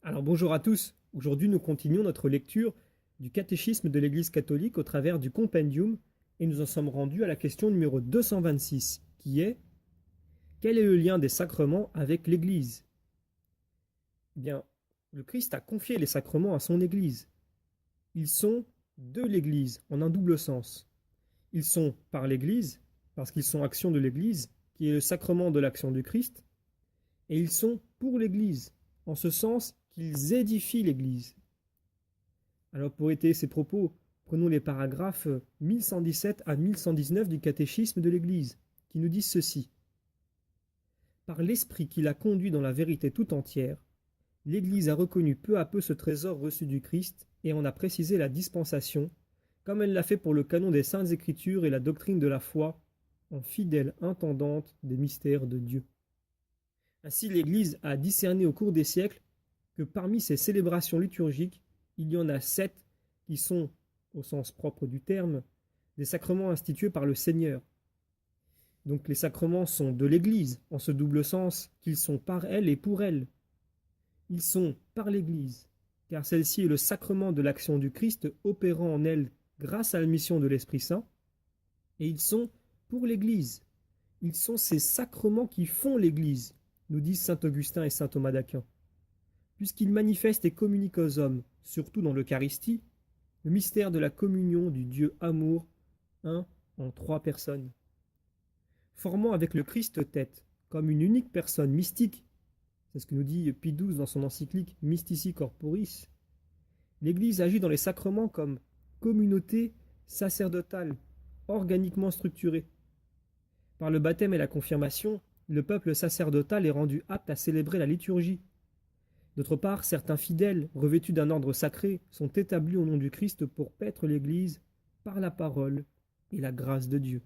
Alors bonjour à tous, aujourd'hui nous continuons notre lecture du catéchisme de l'Église catholique au travers du compendium et nous en sommes rendus à la question numéro 226 qui est: quel est le lien des sacrements avec l'Église? Eh bien, le Christ a confié les sacrements à son Église. Ils sont de l'Église en un double sens. Ils sont par l'Église, parce qu'ils sont action de l'Église, qui est le sacrement de l'action du Christ, et ils sont pour l'Église, en ce sens qu'ils édifient l'Église. Alors pour étayer ces propos, prenons les paragraphes 1117 à 1119 du catéchisme de l'Église, qui nous disent ceci. Par l'Esprit qui l'a conduit dans la vérité tout entière, l'Église a reconnu peu à peu ce trésor reçu du Christ et en a précisé la dispensation, comme elle l'a fait pour le canon des Saintes Écritures et la doctrine de la foi, en fidèle intendante des mystères de Dieu. Ainsi l'Église a discerné au cours des siècles que parmi ces célébrations liturgiques, il y en a 7 qui sont, au sens propre du terme, des sacrements institués par le Seigneur. Donc les sacrements sont de l'Église, en ce double sens qu'ils sont par elle et pour elle. Ils sont par l'Église, car celle-ci est le sacrement de l'action du Christ opérant en elle grâce à la mission de l'Esprit Saint, et ils sont pour l'Église. Ils sont ces sacrements qui font l'Église, nous disent saint Augustin et saint Thomas d'Aquin, puisqu'ils manifestent et communiquent aux hommes, surtout dans l'Eucharistie, le mystère de la communion du Dieu amour, un en trois personnes. Formant avec le Christ tête, comme une unique personne mystique, c'est ce que nous dit Pie XII dans son encyclique Mystici Corporis, l'Église agit dans les sacrements comme communauté sacerdotale, organiquement structurée. Par le baptême et la confirmation, le peuple sacerdotal est rendu apte à célébrer la liturgie. D'autre part, certains fidèles, revêtus d'un ordre sacré, sont établis au nom du Christ pour paître l'Église par la parole et la grâce de Dieu.